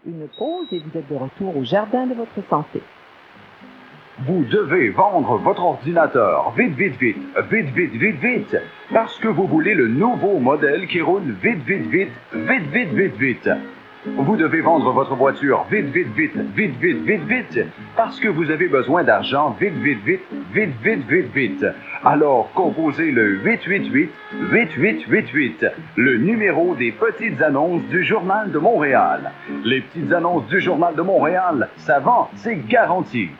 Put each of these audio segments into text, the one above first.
Une pause et vous êtes de retour au jardin de votre santé. Vous devez vendre votre ordinateur vite, vite, vite, vite, vite, vite, vite, parce que vous voulez le nouveau modèle qui roule vite, vite, vite, vite, vite, vite, vite. Vous devez vendre votre voiture vite, vite, vite, vite, vite, vite, vite, parce que vous avez besoin d'argent vite, vite, vite, vite, vite, vite, vite. Alors, composez le 888-8888, le numéro des petites annonces du Journal de Montréal. Les petites annonces du Journal de Montréal, ça vend, c'est garanti.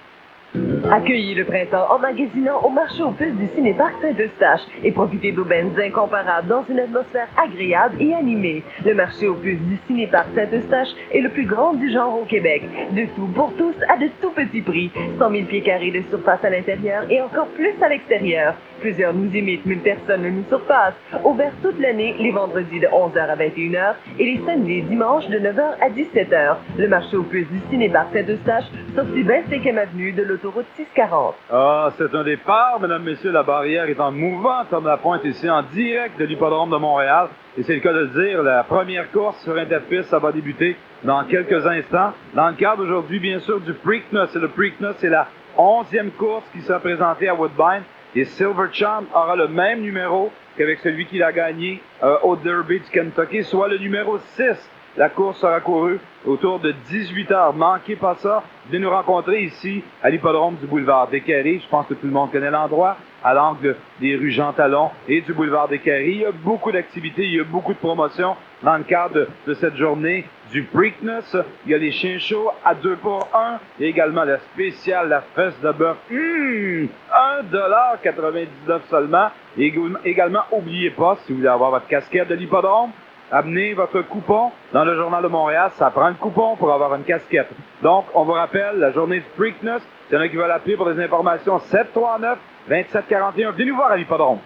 Accueillez le printemps en magasinant au marché aux puces du Cinéparc Saint-Eustache et profitez d'aubaines incomparables dans une atmosphère agréable et animée. Le marché aux puces du Cinéparc Saint-Eustache est le plus grand du genre au Québec. De tout pour tous à de tout petits prix. 100 000 pieds carrés de surface à l'intérieur et encore plus à l'extérieur. Plusieurs nous imitent, mais personne ne nous surpasse. Ouvert toute l'année, les vendredis de 11h à 21h et les samedis et dimanches de 9h à 17h. Le marché aux puces du Cinéparc Saint-Eustache, sortie 25e avenue de l'autoroute 640. Ah, c'est un départ, mesdames, messieurs. La barrière est en mouvement comme la pointe ici, en direct de l'hippodrome de Montréal. Et c'est le cas de le dire, la première course sur Interpiste, ça va débuter dans quelques instants. Dans le cadre aujourd'hui, bien sûr, du Preakness. Et le Preakness, c'est la 11e course qui sera présentée à Woodbine. Et Silver Charm aura le même numéro qu'avec celui qui l'a gagné au Derby du Kentucky, soit le numéro 6. La course sera courue autour de 18h. Manquez pas ça. Venez nous rencontrer ici à l'hippodrome du boulevard des Carrés. Je pense que tout le monde connaît l'endroit, à l'angle des rues Jean Talon et du boulevard des Carrés. Il y a beaucoup d'activités, il y a beaucoup de promotions dans le cadre de cette journée du Preakness. Il y a les chiens chauds à 2 pour 1. Il y a également la spéciale, la fesse de bœuf. $1,99 seulement. Et également, n'oubliez pas, si vous voulez avoir votre casquette de l'hippodrome, amenez votre coupon dans le Journal de Montréal. Ça prend le coupon pour avoir une casquette. Donc, on vous rappelle, la journée du Preakness, s'il y en a qui veulent appeler pour des informations, 739-2741. Venez nous voir à l'hippodrome.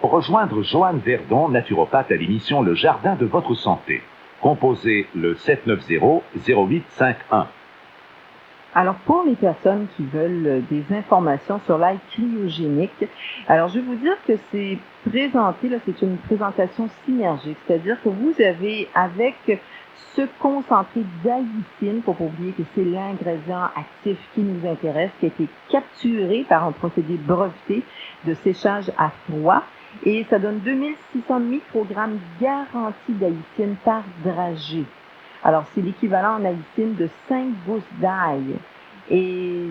Pour rejoindre Joanne Verdon, naturopathe à l'émission Le Jardin de votre santé, composez le 790-0851. Alors, pour les personnes qui veulent des informations sur l'ail cryogénique, alors je vais vous dire que c'est présenté, là, c'est une présentation synergique, c'est-à-dire que vous avez avec ce concentré d'aïcine, faut pas oublier que c'est l'ingrédient actif qui nous intéresse, qui a été capturé par un procédé breveté de séchage à froid, et ça donne 2600 microgrammes garantis d'aïcine par dragée. Alors, c'est l'équivalent en haïcine de 5 gousses d'ail. Et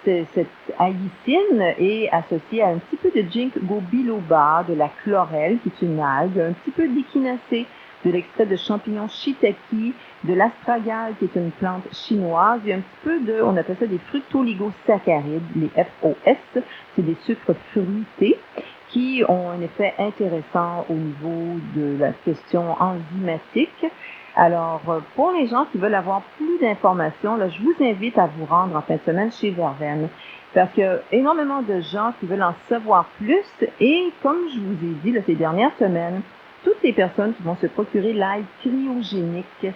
cette haïcine est associée à un petit peu de ginkgo biloba, de la chlorelle, qui est une algue, un petit peu d'échinacée, de l'extrait de champignons shiitake, de l'astragale, qui est une plante chinoise, et un petit peu de, on appelle ça des fructoligosaccharides, les FOS, c'est des sucres fruités, qui ont un effet intéressant au niveau de la question enzymatique. Alors, pour les gens qui veulent avoir plus d'informations, là, je vous invite à vous rendre en fin de semaine chez Verveine, parce qu'il y a énormément de gens qui veulent en savoir plus, et comme je vous ai dit là, ces dernières semaines, toutes les personnes qui vont se procurer l'ail cryogénique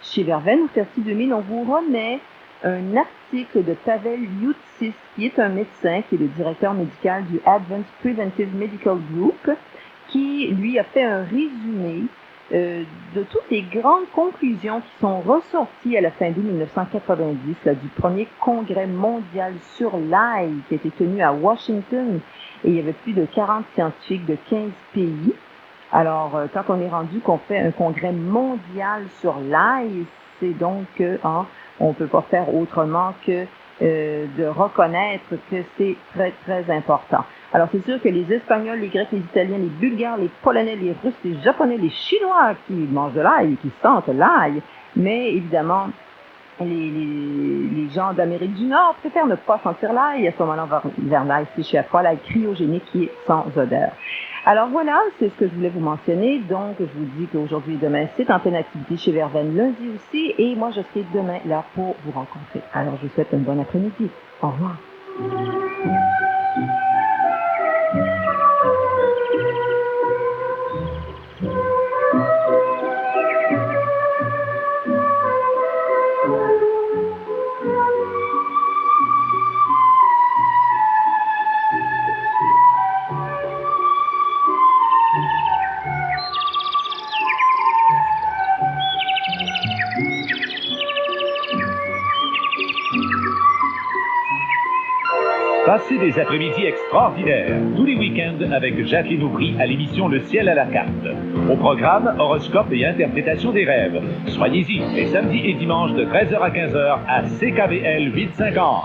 chez Verveine ou Ferti 2000, on vous remet un article de Pavel Youtsis, qui est un médecin, qui est le directeur médical du Advanced Preventive Medical Group, qui, lui, a fait un résumé de toutes les grandes conclusions qui sont ressorties à la fin d'août 1990, là, du premier congrès mondial sur l'ail qui a été tenu à Washington, et il y avait plus de 40 scientifiques de 15 pays. Alors, quand on est rendu qu'on fait un congrès mondial sur l'ail, c'est donc on peut pas faire autrement que de reconnaître que c'est très, très important. Alors, c'est sûr que les Espagnols, les Grecs, les Italiens, les Bulgares, les Polonais, les Russes, les Japonais, les Chinois qui mangent de l'ail, qui sentent l'ail, mais évidemment, les gens d'Amérique du Nord préfèrent ne pas sentir l'ail. À ce moment-là, on va vers l'ail séché à froid, l'ail cryogénique qui est sans odeur. Alors voilà, c'est ce que je voulais vous mentionner. Donc, je vous dis qu'aujourd'hui et demain, c'est en pleine activité chez Verveine, lundi aussi, et moi, je serai demain là pour vous rencontrer. Alors, je vous souhaite une bonne après-midi. Au revoir. Passez des après-midi extraordinaires, tous les week-ends avec Jacqueline Aubry à l'émission Le ciel à la carte. Au programme, horoscope et interprétation des rêves. Soyez-y les samedis et dimanches de 13h à 15h à CKVL 850.